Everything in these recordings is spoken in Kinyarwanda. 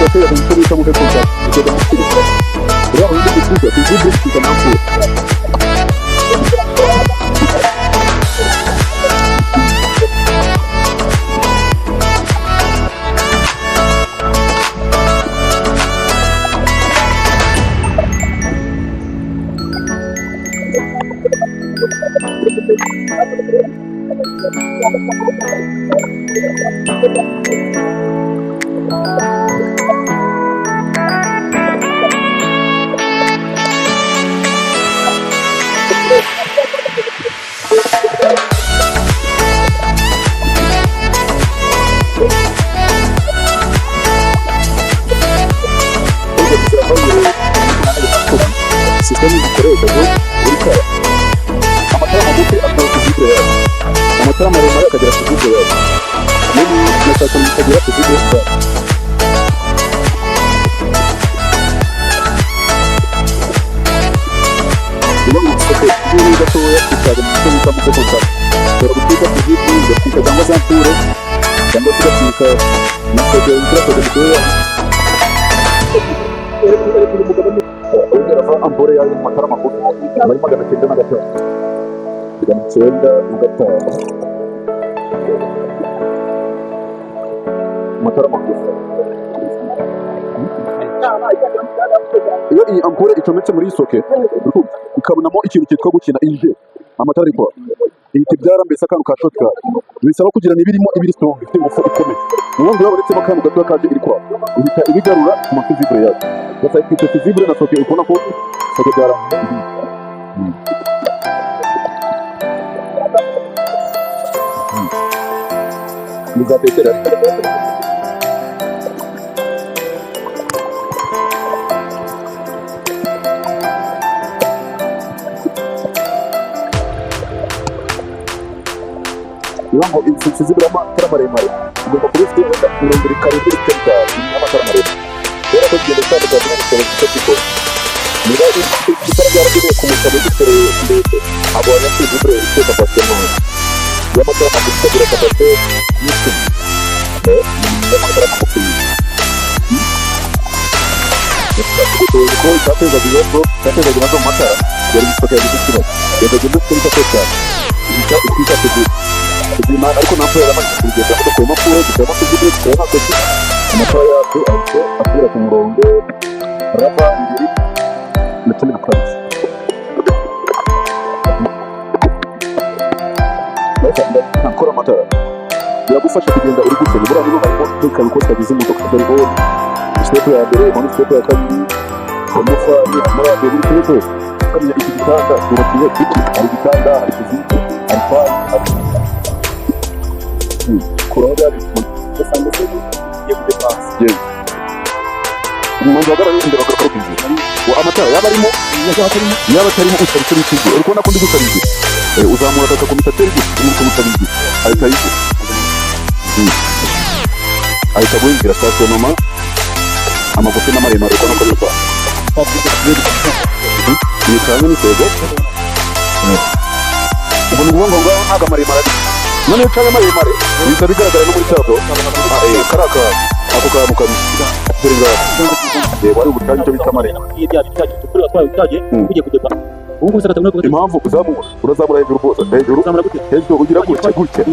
batera mu cyo mu kwekonza kugeza mu kiriko rero aho ndi kuvuga kuvuga kikamangu Siteme zikoresha urikora amatara magufi akora kuzibira yawe amatara maremare akagera kuzibira yawe n'ubu nashaka mukagera kuzibira yawe iyo musoko y'uri gatoya utaga mu cyo muka musoko cyane dore guteka kuzibira ugafika cyangwa za mpure cyangwa se ugafika musoko y'ikirakoze gitoya ampore yayo amatara magufi bari 905 amatara magufi iyo iyi ampore icometse muri isoke ukabonamo ikintu cyitwa gukina ije amatara ariko ihita ibyara mbese akantu ka shotgun bisaba kugira n'ibirimo ibiri strong ifite ingufu ikomeye ubundi babonetsemo akantu gato kaje iri kwa ihita ibigarura ku mafizibure yayo gasa ifite fizibure na soke ukona ko soke byara muzatekera Iwango insinzi zibirama amatara maremare ugomba kuba ufite urumuri karindwi rutenda amatara maremare rero ko kigenda cyandika mu bushobozi bw'iko niba itara ryaragenewe kumurika mu gitere ndetse abo banyafite zibire iteka pasitemo y'amatara magufi agira kapasite y'icumi y'amatara magufi gutoza ko itatezaga ibibazo itatezaga ibibazo mu matara yari igisoko yagize ikibazo yagagenda kuri icyo cyane ikiza kugira Pima ariko ntabwo yaramaze kugenda kugoma kure gitema kugire cyane koki amatara yacu ariko akura ku murongo rapa ibiri ndetse n'akandi nakora amatara biragufasha kugenda uri gutse bura niba harimo tekana ko twagize imodoka dore step ya mbere muri step ya kabiri umufa ni amara bibiri cyose kamenya iki gitanda tubakiye iki ari gitanda ari kuziki ari kwa kuroda bisanga se yebye pass je umuntu agara yindi bakakobize wa amatara yabarimo yabatarimo usariko n'ikije ariko nako ndi gusarize uzamura akakomita terige n'uko mutarize ahita yise ahita bwinjira station mama amagufi n'amaremare uko nako biva ni cyane ni tego ubwo ngo ntaga maremare none cyane maremare biza bigaragara no muri cyabo karaka ako ka mukabisi deringa wari ubutanye cyo bita Mare ibya bitaje kuri batwaye kujye kudeba ubu gusa gatanu ko impamvu uzamura urazamura hejuru bose hejuru ugira gutya gutya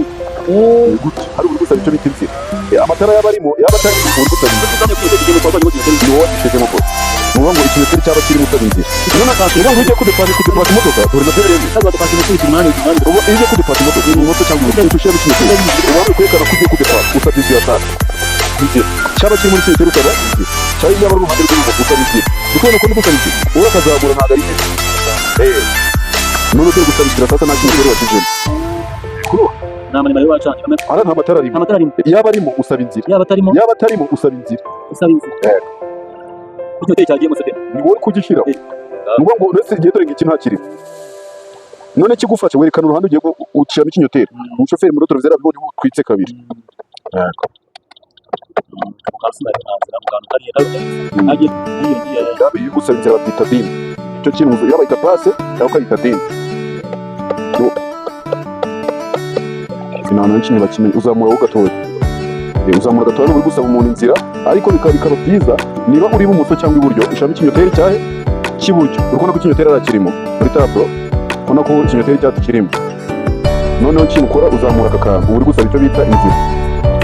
hari ubu gusa cyo bita inzira amatara yabarimo yabatari ubu gusa ni wowe ishije mu bose ngo ikintu kiri cyaba kiri mutabinzi none akantu ngo ujye kudepana imodoka uri nabyo rero kaza dukashye kuri kimani ubu ije kudepana imodoka ni moto cyangwa ushye bikine ubu kwekana kujye kudepana usabye yataka bije cyaba kiri muri cyo rero kada cyari yaba ruhande rw'ubu usabye kuko nuko ndukabije uwo kazagura ntaga ari none cyo gusabira sasa nacyo rero wakize nama ni bayo cyane ara nta matara arimo yaba arimo usaba inzira yaba atarimo usaba inzira icyo cyagiye mu Siteme ni wowe kugishira ngo uretse igihe dore ngiki ntakiri none kigufasha werekana uruhande ugiye uciyamo ikinyoteri umushoferi muri auto zera bibone twitse kabiri yabe yigusaba inzira batita dim icyo kintu yaba ita passe cyangwa kayita dim finana nkinyi bakimenya uzamura ugatoye uzamura gatoya n'uri gusaba umuntu inzira, ariko bikaba byiza niba uri ibumoso cyangwa iburyo ushyiramo ikinyoteri cyahe cy'iburyo. urabona ko ikinyoteri kirimo muri taburo, ubona ko ikinyoteri cyacu kirimo. noneho kimukora uzamura aka kantu uri gusaba icyo bita inzira,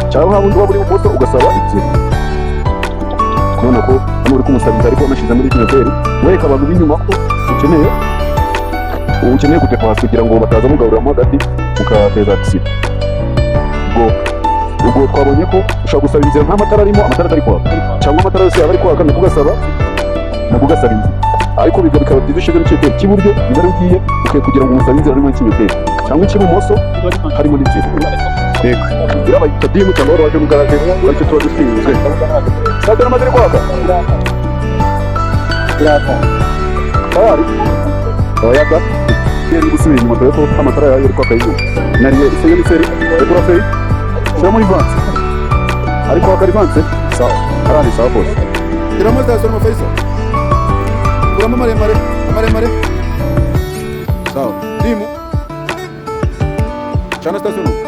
cyangwa haba undi waba uri ibumoso ugasaba inzira. none ko hano uri kumusabiriza ariko wanashyize muri ikinyoteri, wereka abantu b'inyuma ko ukeneye gutepasa kugira ngo bataza mugaburiramo hagati mukateza agisida. ubwo twabonye ko ushobora gusaba inzira nta matara arimo, amatara atari kwaka, cyangwa amatara yose yaba ari kwaka nabwo ugasaba inzira. ariko bikaba byiza ushyizemo ikinyoteri cy'iburyo imbere ugiye ukwiye kugira ngo umusabe inzira arimo ikinyoteri, cyangwa icy'ibumoso harimo n'inzira. yego inzira bayita dimu cyangwa wari waje mu garaje, aricyo tuba dushinzwe. sitade n'amaze ari kwaka tayari oyaga yari gusubira inyuma dore ko amatara yayo ari kwaka y'inyuma. nariye iseye n'iseri rekura feri shyiramo ivanse, ariko kwaka ivanse sawa arandi sawa bose. Tiramo sitasiyo Faisal, kuramo amaremare sawa dimu cyana sitasiyo